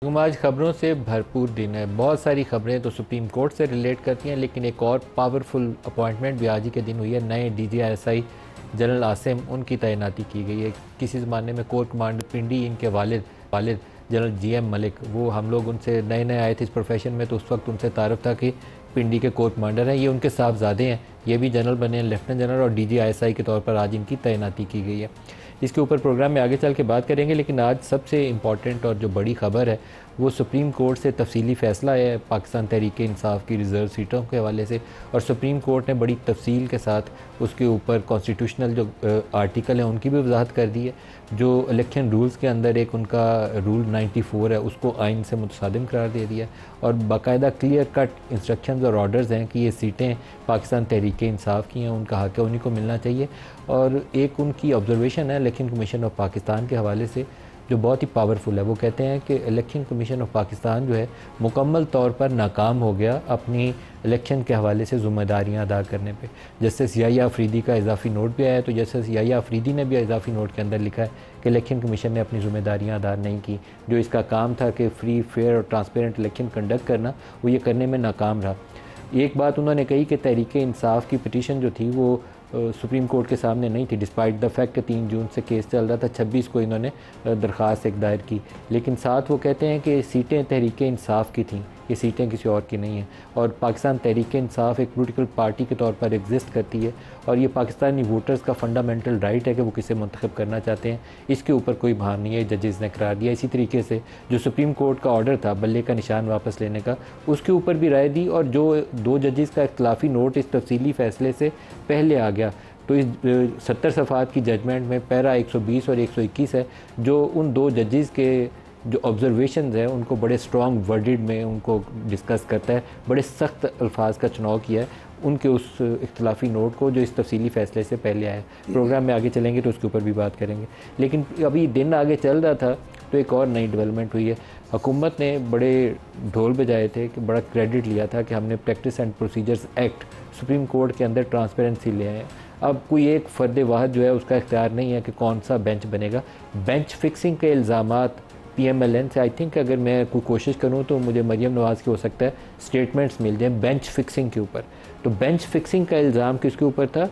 आज खबरों से भरपूर दिन है। बहुत सारी खबरें तो सुप्रीम कोर्ट से रिलेट करती हैं, लेकिन एक और पावरफुल अपॉइंटमेंट भी आज ही के दिन हुई है। नए DGISI जनरल आसिम उनकी तैनाती की गई है। किसी ज़माने में कोर कमांडर पिंडी इनके वालिद जनरल GM मलिक, वो हम लोग उनसे नए नए आए थे इस प्रोफेशन में, तो उस वक्त उनसे तारुफ था कि पिंडी के कोर कमांडर हैं। ये उनके साहबजादे हैं, ये भी जनरल बने हैं, लेफ्टिनेंट जनरल, और DGISI के तौर पर आज इनकी तैनाती की गई है। इसके ऊपर प्रोग्राम में आगे चल के बात करेंगे, लेकिन आज सबसे इम्पॉर्टेंट और जो बड़ी खबर है वो सुप्रीम कोर्ट से तफसीली फ़ैसला है पाकिस्तान तहरीक इंसाफ की रिज़र्व सीटों के हवाले से। और सुप्रीम कोर्ट ने बड़ी तफसील के साथ उसके ऊपर कॉन्स्टिट्यूशनल जो आर्टिकल हैं उनकी भी वजाहत कर दी है। जो इलेक्शन रूल्स के अंदर एक उनका रूल 94 है, उसको आइन से मुतसादिम करार दे दिया, और बाकायदा क्लियर कट इंस्ट्रक्शंस और ऑर्डर्स हैं कि ये सीटें पाकिस्तान तहरीक इंसाफ की हैं, उनका हक़ है, उन्हीं को मिलना चाहिए। और एक उनकी ऑब्जर्वेशन है इलेक्शन कमीशन ऑफ पाकिस्तान के हवाले से जो बहुत ही पावरफुल है। वो कहते हैं कि इलेक्शन कमीशन ऑफ पाकिस्तान जो है मुकम्मल तौर पर नाकाम हो गया अपनी इलेक्शन के हवाले से ज़िम्मेदारियाँ अदा करने पे। जस्टिस याहिया अफरीदी का इजाफी नोट भी आया है, तो जस्टिस याहिया अफरीदी ने भी इजाफी नोट के अंदर लिखा है कि इलेक्शन कमीशन ने अपनी ज़िम्मेदारियाँ अदा नहीं की। जो इसका काम था कि फ्री, फेयर और ट्रांसपेरेंट इलेक्शन कंडक्ट करना, वो ये करने में नाकाम रहा। एक बात उन्होंने कही कि तहरीक इंसाफ की पिटीशन जो थी वो सुप्रीम कोर्ट के सामने नहीं थी, डिस्पाइट द फैक्ट कि 3 जून से केस चल रहा था, 26 को इन्होंने दरख्वास्त एक दायर की। लेकिन साथ वो कहते हैं कि सीटें तहरीक इंसाफ की थीं, ये सीटें किसी और की नहीं हैं। और पाकिस्तान तहरीक इंसाफ एक पॉलिटिकल पार्टी के तौर पर एग्जिस्ट करती है, और ये पाकिस्तानी वोटर्स का फंडामेंटल राइट है कि वो किसे मुंतखब करना चाहते हैं। इसके ऊपर कोई भार नहीं है, जजेस ने करार दिया। इसी तरीके से जो सुप्रीम कोर्ट का ऑर्डर था बल्ले का निशान वापस लेने का, उसके ऊपर भी राय दी, और जो 2 जजेस का इख्तलाफी नोट इस तफसीली फ़ैसले से पहले आ गया, तो इस 70 सफ़ात की जजमेंट में पैरा 120 और 121 है, जो उन 2 जजेस के जो ऑब्जर्वेशंस हैं उनको बड़े स्ट्रॉन्ग वर्डिड में उनको डिस्कस करता है, बड़े सख्त अल्फाज का चुनाव किया है उनके उस इख्तलाफी नोट को जो इस तफसीली फ़ैसले से पहले आया। प्रोग्राम में आगे चलेंगे तो उसके ऊपर भी बात करेंगे, लेकिन अभी दिन आगे चल रहा था तो एक और नई डेवलपमेंट हुई है। हुकूमत ने बड़े ढोल बजाए थे कि बड़ा क्रेडिट लिया था कि हमने practice and procedures act supreme court के अंदर ट्रांसपेरेंसी ले आए हैं। अब कोई एक फ़र्द वाहद जो है उसका इख्तियार नहीं है कि कौन सा बेंच बनेगा। बेंच फिक्सिंग के इल्ज़ामात PMLN से, आई थिंक अगर मैं कोई कोशिश करूं तो मुझे मरियम नवाज़ की हो सकता है स्टेटमेंट्स मिल जाएं बेंच फिक्सिंग के ऊपर। तो बेंच फिक्सिंग का इल्ज़ाम किसके ऊपर था?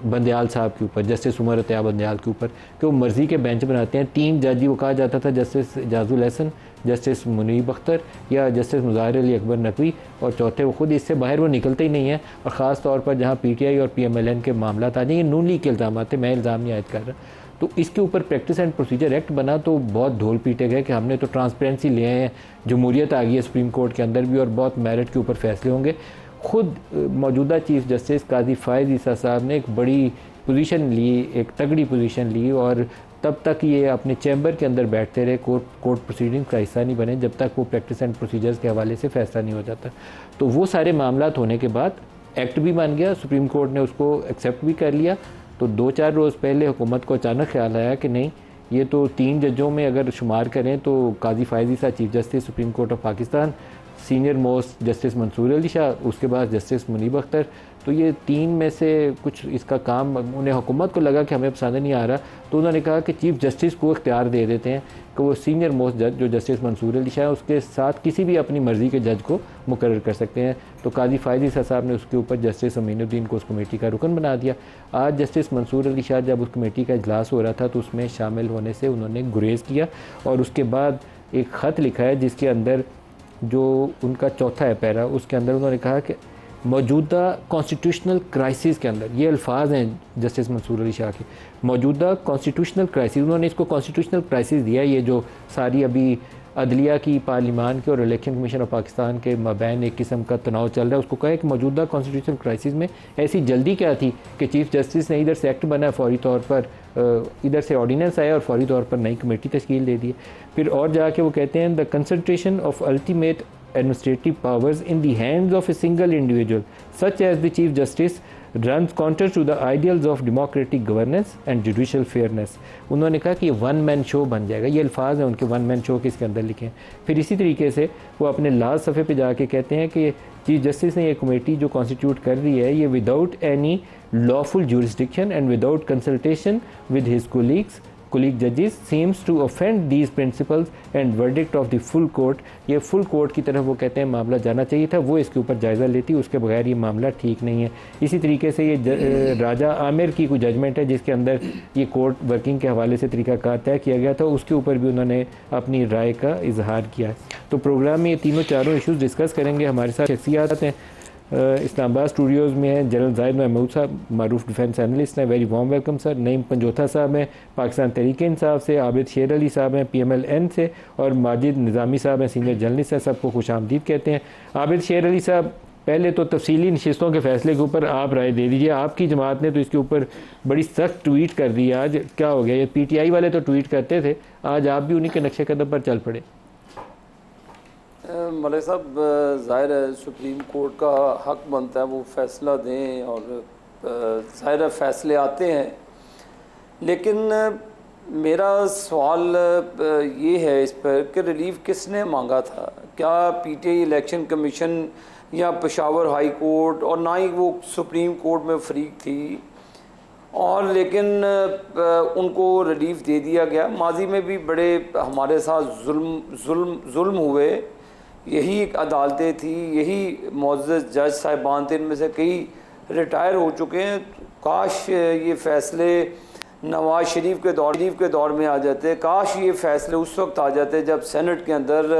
बंदयाल साहब के ऊपर, जस्टिस उमर अतिया बंदयाल के ऊपर, कि वो मर्ज़ी के बेंच बनाते हैं। 3 जज वो कहा जाता था, जस्टिस एजाजुल हसन, जस्टिस मुनीब अख्तर या जस्टिस मुज़ाहिर अली अकबर नकवी, और चौथे वो खुद, इससे बाहर वो निकलते ही नहीं हैं। और ख़ास तौर पर जहाँ PTI और PMLN के मामला आ जाएंगे, नून लीग के इल्ज़ाम थे, मैं इल्ज़ाम नहीं आयद कर रहा। तो इसके ऊपर प्रैक्टिस एंड प्रोसीजर एक्ट बना तो बहुत ढोल पीटे गए कि हमने तो ट्रांसपेरेंसी लिए हैं, जमहूरियत आ गई है सुप्रीम कोर्ट के अंदर भी, और बहुत मेरिट के ऊपर फैसले होंगे। ख़ुद मौजूदा चीफ जस्टिस काजी फ़ायज़ ईसा साहब ने एक बड़ी पोजीशन ली, एक तगड़ी पोजीशन ली, और तब तक ये अपने चैम्बर के अंदर बैठते रहे, कोर्ट प्रोसीडिंग्स का हिस्सा नहीं बने जब तक वो प्रैक्टिस एंड प्रोसीजर्स के हवाले से फ़ैसला नहीं हो जाता। तो वो सारे मामला होने के बाद एक्ट भी बन गया, सुप्रीम कोर्ट ने उसको एक्सेप्ट भी कर लिया। तो 2-4 रोज़ पहले हुकूमत को अचानक ख्याल आया कि नहीं, ये तो 3 जजों में अगर शुमार करें तो Qazi Faez Isa chief justice supreme court of Pakistan, senior most justice Mansoor Ali Shah, उसके बाद जस्टिस मुनीब अख्तर, तो ये 3 में से कुछ इसका काम उन्हें हुकूमत को लगा कि हमें पसंद नहीं आ रहा, तो उन्होंने कहा कि चीफ जस्टिस को इख्तियार दे देते हैं कि वो सीनियर मोस्ट जज जो जस्टिस मंसूर अली शाह है उसके साथ किसी भी अपनी मर्ज़ी के जज को मुकर्रर कर सकते हैं। तो काजी फ़ायज़ ईसा साहब ने उसके ऊपर जस्टिस अमीनुद्दीन को उस कमेटी का रुकन बना दिया। आज जस्टिस मंसूर अली शाह जब उस कमेटी का इजलास हो रहा था तो उसमें शामिल होने से उन्होंने गुरेज़ किया, और उसके बाद एक ख़त लिखा है जिसके अंदर जो उनका चौथा है पैरा, उसके अंदर उन्होंने कहा कि मौजूदा कॉन्स्टिट्यूशनल क्राइसिस के अंदर, ये अल्फाज हैं जस्टिस मंसूर अली शाह के, मौजूदा कॉन्स्टिट्यूशनल क्राइसिस, उन्होंने इसको कॉन्स्टिट्यूशनल क्राइसिस दिया। ये जो सारी अभी अदलिया की, पार्लिमान के और इलेक्शन कमीशन ऑफ पाकिस्तान के मबैन एक किस्म का तनाव चल रहा है, उसको कहा कि मौजूदा कॉन्स्टिट्यूशनल क्राइसिस में ऐसी जल्दी क्या थी कि चीफ जस्टिस ने इधर से एक्ट बना, फौरी तौर पर इधर से ऑर्डिनेंस आया और फौरी तौर पर नई कमेटी तश्कील दे दी। फिर और जाके वो कहते हैं the concentration of ultimate administrative powers in the hands of a single individual such as the chief justice runs counter to the ideals of democratic governance and judicial fairness। उन्होंने कहा कि ये 1 मैन शो बन जाएगा, ये अल्फाज हैं उनके 1 मैन शो के इसके अंदर लिखे हैं। फिर इसी तरीके से वो अपने लास्ट सफ़े पे जाके कहते हैं कि चीफ जस्टिस ने ये कमेटी जो कॉन्स्टिट्यूट कर रही है ये without any lawful jurisdiction and without consultation with his colleagues colleague judges seems to offend these principles and verdict of the full court। ये फुल कोर्ट की तरफ वो कहते हैं मामला जाना चाहिए था, वो इसके ऊपर जायज़ा लेती, उसके बगैर ये मामला ठीक नहीं है। इसी तरीके से ये राजा आमिर की कोई जजमेंट है जिसके अंदर ये कोर्ट वर्किंग के हवाले से तरीक़ाकार तय किया गया था, उसके ऊपर भी उन्होंने अपनी राय का इजहार किया। तो प्रोग्राम में ये तीनों चारों इशूज़ डिस्कस करेंगे। हमारे साथ शख्सियात हैं, इस्लामाबाद स्टूडियोज़ में हैं जनरल जाहिद महमूद साहब, मारूफ डिफेंस एनालिस्ट हैं, very warm welcome sir. Naeem Panjotha sahab हैं पाकिस्तान तहरीक इंसाफ से, आबिद शेर अली साहब हैं PMLN से, और माजिद निज़ामी साहब हैं सीनियर जर्नलिस्ट हैं। सबको खुश आमदीद कहते हैं। आबिद शेर अली साहब, पहले तो तफसीली नशिस्तों के फ़ैसले के ऊपर आप राय दे दीजिए। आपकी जमात ने तो इसके ऊपर बड़ी सख्त ट्वीट कर दी। आज क्या हो गया, ये PTI वाले तो ट्वीट करते थे, आज आप भी उन्हीं के नक्शे कदम पर चल पड़े। मलिक साहब, ज़ाहिर है सुप्रीम कोर्ट का हक बनता है वो फ़ैसला दें, और ज़ाहिर है फ़ैसले आते हैं, लेकिन मेरा सवाल ये है इस पर कि रिलीफ किसने मांगा था? क्या PTI इलेक्शन कमीशन या पेशावर हाई कोर्ट, और ना ही वो सुप्रीम कोर्ट में फ़रीक थी, और लेकिन उनको रिलीफ दे दिया गया। माजी में भी बड़े हमारे साथ जुल्म हुए, यही अदालतें थी, यही मुअज़्ज़ज़ जज साहिबान थे, इनमें से कई रिटायर हो चुके हैं। काश ये फ़ैसले नवाज़ शरीफ के दौर में आ जाते, काश ये फ़ैसले उस वक्त आ जाते जब सेनेट के अंदर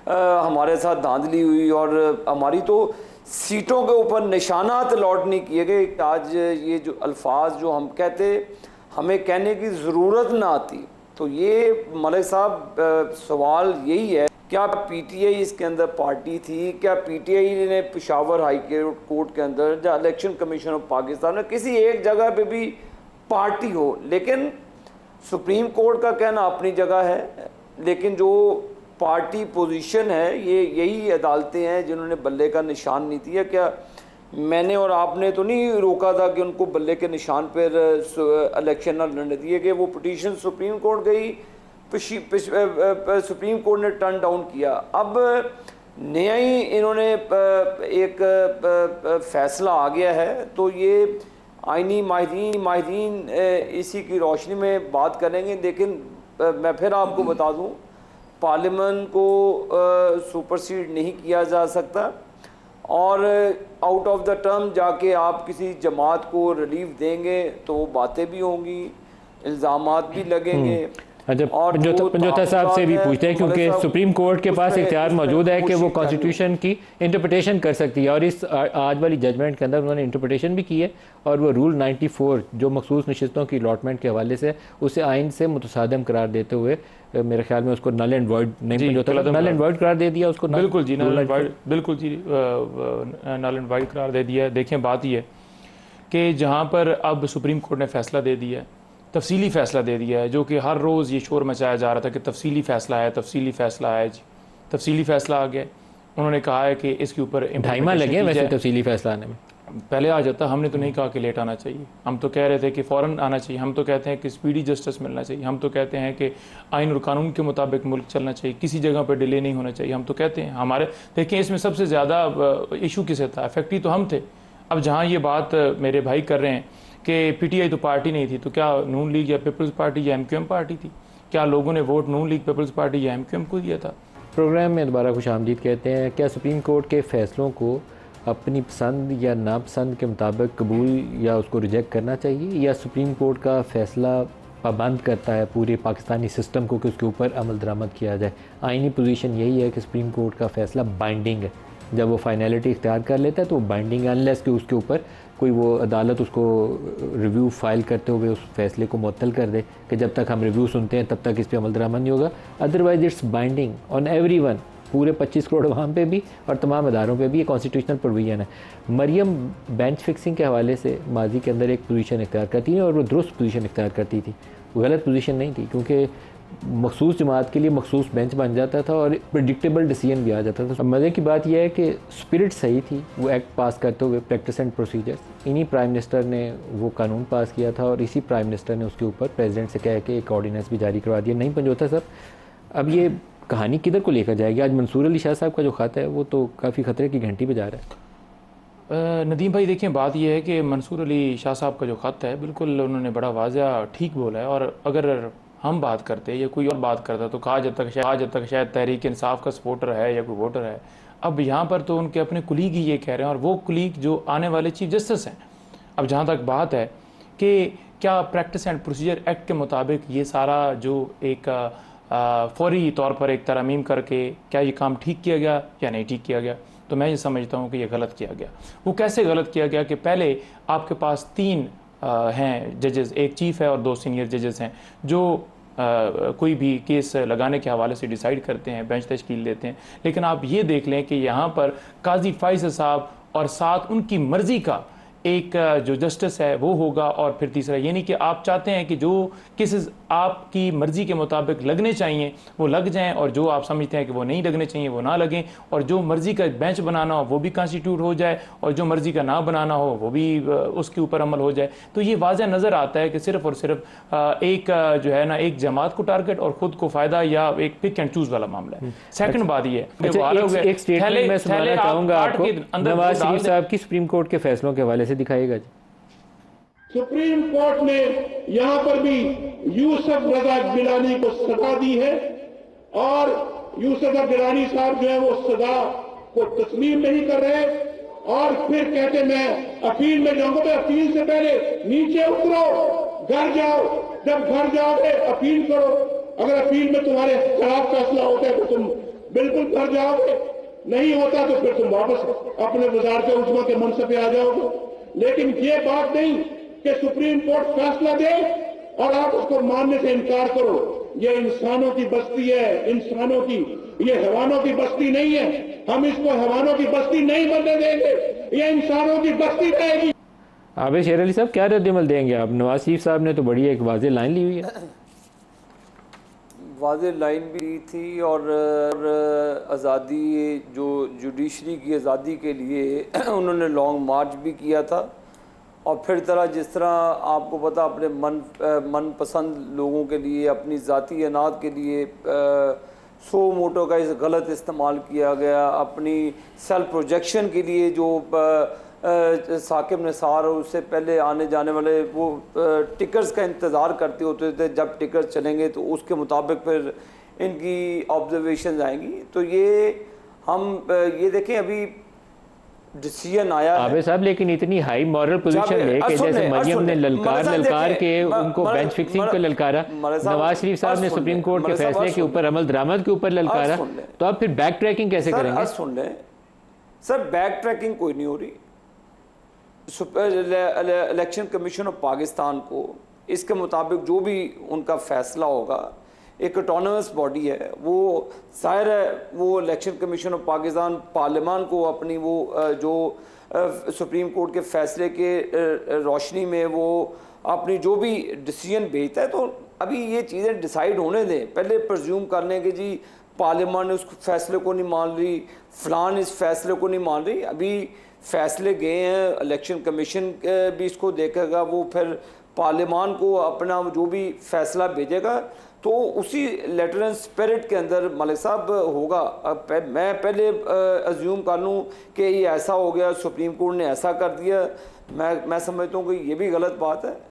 हमारे साथ धांधली हुई और हमारी तो सीटों के ऊपर निशानात अलॉट नहीं किए गए। आज ये जो अल्फाज जो हम कहते, हमें कहने की ज़रूरत ना आती। तो ये मलिक साहब सवाल यही है, क्या PTI इसके अंदर पार्टी थी? क्या PTI ने पेशावर हाई कोर्ट के अंदर या इलेक्शन कमीशन ऑफ पाकिस्तान में किसी एक जगह पे भी पार्टी हो? लेकिन सुप्रीम कोर्ट का कहना अपनी जगह है, लेकिन जो पार्टी पोजीशन है ये यही अदालतें हैं जिन्होंने बल्ले का निशान नहीं दिया। क्या मैंने और आपने तो नहीं रोका था कि उनको बल्ले के निशान पर इलेक्शन न लड़ने दिए गए? वो पिटीशन सुप्रीम कोर्ट गई, सुप्रीम कोर्ट ने टर्न डाउन किया। अब नया ही इन्होंने एक फ़ैसला आ गया है, तो ये आइनी माहिरीन इसी की रोशनी में बात करेंगे। लेकिन मैं फिर आपको बता दूं, पार्लियामेंट को सुपरसीड नहीं किया जा सकता, और आउट ऑफ द टर्म जाके आप किसी जमात को रिलीफ देंगे तो वो बातें भी होंगी, इल्ज़ामात भी लगेंगे। अच्छा, पंजोथा साहब से भी पूछते हैं, क्योंकि सुप्रीम कोर्ट के पास इख्तियार मौजूद है कि वो कॉन्स्टिट्यूशन की इंटरप्रिटेशन कर सकती है, और इस आज वाली जजमेंट के अंदर उन्होंने इंटरप्रिटेशन भी की है, और वो रूल 94 जो मखसूस नशिस्तों की अलॉटमेंट के हवाले से उसे आइन से मुतसादम करार देते हुए मेरे ख्याल में उसको null and void null and void करार दे दिया उसको। बिल्कुल जी, नल एंड वॉइड, बिल्कुल जी, नल एंड वॉइड करार दे दिया है। देखें, बात ये है कि जहाँ पर अब सुप्रीम कोर्ट ने फैसला दे दिया है, तफसीली फ़ैसला दे दिया है, जो कि हर रोज़ ये शोर मचाया जा रहा था कि तफसीली फ़ैसला है, तफसीली फ़ैसला है जी, तफसीली फ़ैसला आ गया। उन्होंने कहा है कि इसके ऊपर ढाई माह लगे वैसे तफसीली फ़ैसला आने में। पहले आ जाता, हमने तो नहीं कहा कि लेट आना चाहिए, हम तो कह रहे थे कि फ़ौरन आना चाहिए। हम तो कहते हैं कि स्पीडी जस्टिस मिलना चाहिए, हम तो कहते हैं कि आइन और कानून के मुताबिक मुल्क चलना चाहिए, किसी जगह पर डिले नहीं होना चाहिए। हम तो कहते हैं हमारे, देखिए इसमें सबसे ज़्यादा इशू किसे था, इफेक्टिव तो हम थे। अब जहाँ ये बात मेरे भाई कर रहे हैं कि PTI तो पार्टी नहीं थी, तो क्या नून लीग या पीपल्स पार्टी या MQM पार्टी थी? क्या लोगों ने वोट नून लीग, पीपल्स पार्टी या MQM को दिया था? प्रोग्राम में दोबारा खुश आमदीद कहते हैं। क्या सुप्रीम कोर्ट के फ़ैसलों को अपनी पसंद या नापसंद के मुताबिक कबूल या उसको रिजेक्ट करना चाहिए, या सुप्रीम कोर्ट का फ़ैसला पाबंद करता है पूरे पाकिस्तानी सिस्टम को कि उसके ऊपर अमल दरामद किया जाए? आइनी पोजीशन यही है कि सुप्रीम कोर्ट का फ़ैसला बाइंडिंग है, जब वो फाइनलिटी इख्तियार कर लेता है तो वो बाइंडिंग है, अनलेस कि उसके ऊपर कोई वो अदालत उसको रिव्यू फाइल करते हुए उस फैसले को मुअत्तल कर दे कि जब तक हम रिव्यू सुनते हैं तब तक इस पर अमल दरामद नहीं होगा। Otherwise it's binding on everyone, पूरे 25 करोड़ अवाम पे भी और तमाम अदारों पे भी। ये कॉन्स्टिट्यूशनल प्रोविजन है। मरियम बेंच फिक्सिंग के हवाले से माजी के अंदर एक पोजीशन इख्तियार करती है, और वो दुरुस्त पोजीशन इख्तियार करती थी, वो गलत पोजीशन नहीं थी, क्योंकि मखसूस जमात के लिए मखसूस बेंच बन जाता था और प्रेडिक्टेबल डिसीजन भी आ जाता था। अब मज़े की बात यह है कि स्पिरिट सही थी, वो एक्ट पास करते हुए प्रैक्टिस एंड प्रोसीजर्स। इन्हीं प्राइम मिनिस्टर ने वो कानून पास किया था, और इसी प्राइम मिनिस्टर ने उसके ऊपर प्रेसिडेंट से कह के एक ऑर्डिनेंस भी जारी करवा दिया। नहीं पंजोथा साहब, अब ये कहानी किधर को लेकर जाएगी? आज मंसूर अली शाह साहब का जो ख़त है वो तो काफ़ी ख़तरे की घंटी बजा रहा है। नदीम भाई, देखिए बात यह है कि मंसूर अली शाह साहब का जो ख़त है, बिल्कुल उन्होंने बड़ा वाज़ह ठीक बोला है, और अगर हम बात करते या कोई और बात करता तो कहा जब तक शायद तहरीक इंसाफ का सपोर्टर है या कोई वोटर है। अब यहाँ पर तो उनके अपने कुलीग ही ये कह रहे हैं, और वो कुलीग जो आने वाले चीफ जस्टिस हैं। अब जहाँ तक बात है कि क्या प्रैक्टिस एंड प्रोसीजर एक्ट के मुताबिक ये सारा जो एक फौरी तौर पर एक तरमीम करके क्या ये काम ठीक किया गया या नहीं ठीक किया गया, तो मैं ये समझता हूँ कि ये गलत किया गया। वो कैसे गलत किया गया कि पहले आपके पास 3 हैं जजेस, एक चीफ है और 2 सीनियर जजेस हैं जो कोई भी केस लगाने के हवाले से डिसाइड करते हैं, बेंच तश्कील देते हैं। लेकिन आप ये देख लें कि यहाँ पर काजी फैसल साहब और साथ उनकी मर्ज़ी का एक जो जस्टिस है वो होगा, और फिर तीसरा ये नहीं कि आप चाहते हैं कि जो केसेस आपकी मर्ज़ी के मुताबिक लगने चाहिए वो लग जाएं, और जो आप समझते हैं कि वो नहीं लगने चाहिए वो ना लगें, और जो मर्ज़ी का बेंच बनाना हो वो भी कॉन्स्टिट्यूट हो जाए, और जो मर्ज़ी का ना बनाना हो वो भी उसके ऊपर अमल हो जाए। तो ये वाज़ह नज़र आता है कि सिर्फ़ और सिर्फ एक जो है ना एक जमात को टारगेट और ख़ुद को फ़ायदा या एक पिक एंड चूज़ वाला मामला है। सेकंड बात ये है, एक स्टेटमेंट मैं सुनाना चाहूँगा आपको, नवाज शरीफ साहब की सुप्रीम कोर्ट के फैसलों के हवाले से दिखाएगा जी। सुप्रीम कोर्ट ने यहां पर भी यूसुफ रजा गिलानी को सजा दी है, और यूसुफ गिलानी साहब जो है वो सजा को तस्लीम नहीं कर रहे, और फिर कहते मैं अपील में जाऊंगा। तो अपील से पहले नीचे उतरो, घर जाओ, जब घर जाओगे अपील करो। अगर अपील में तुम्हारे खिलाफ फैसला होता है तो तुम बिल्कुल घर जाओगे, नहीं होता तो फिर तुम वापस अपने वजारत उज़्मा के मनसब पे आ जाओगे। लेकिन ये बात नहीं कि सुप्रीम कोर्ट फैसला दे और आप उसको मानने से इनकार करो। ये इंसानों की बस्ती है, इंसानों की, ये हैवानों की बस्ती नहीं है। हम इसको हैवानों की बस्ती नहीं बनने देंगे, ये इंसानों की बस्ती रहेगी। आबिद शेर अली साहब, क्या रद्द-ए-अमल देंगे आप? नवाज शरीफ साहब ने तो बड़ी एक वाज़ेह लाइन ली हुई है। वाज़ेह लाइन भी थी, और आज़ादी जो जुडिशरी की आज़ादी के लिए उन्होंने लॉन्ग मार्च भी किया था। और फिर जिस तरह आपको पता अपने मनपसंद लोगों के लिए, अपनी ज़ाती अनाद के लिए सो मोटो का इस गलत इस्तेमाल किया गया, अपनी सेल्फ प्रोजेक्शन के लिए जो साकिब निसार और उससे पहले आने जाने वाले वो टिकट्स का इंतज़ार करते होते थे, जब टिकट चलेंगे तो उसके मुताबिक फिर इनकी ऑब्जर्वेशन आएंगी। तो ये हम ये देखें अभी डिसीजन आया आबिद साहब, लेकिन इतनी हाई मॉरल पोजीशन लेके जैसे मरियम ने ललकार के उनको बेंच फिक्सिंग पे ललकारा, नवाज शरीफ साहब ने सुप्रीम कोर्ट के फैसले के ऊपर अमल दरामद के ऊपर ललकारा, तो आप फिर बैक ट्रैकिंग कैसे करेंगे? सुन लें सर, बैक ट्रैकिंग कोई नहीं हो रही। इलेक्शन कमीशन ऑफ पाकिस्तान को इसके मुताबिक जो भी उनका फैसला होगा, एक ऑटोनमस बॉडी है, वो ज़ाहिर है वो इलेक्शन कमीशन ऑफ पाकिस्तान पार्लियामान को अपनी वो जो सुप्रीम कोर्ट के फैसले के रोशनी में वो अपनी जो भी डिसीजन भेजता है। तो अभी ये चीज़ें डिसाइड होने दें, पहले प्रज्यूम कर लें कि जी पार्लियामान उस फैसले को नहीं मान रही, फ़लान इस फैसले को नहीं मान रही। अभी फैसले गए हैं, इलेक्शन कमीशन भी इसको देखेगा, वो फिर पार्लियामान को अपना जो भी फैसला भेजेगा, तो उसी लेटर एंड स्पिरिट के अंदर मलिक साहब होगा। अब मैं पहले अज्यूम कर लूँ कि ये ऐसा हो गया, सुप्रीम कोर्ट ने ऐसा कर दिया, मैं समझता हूँ कि ये भी गलत बात है।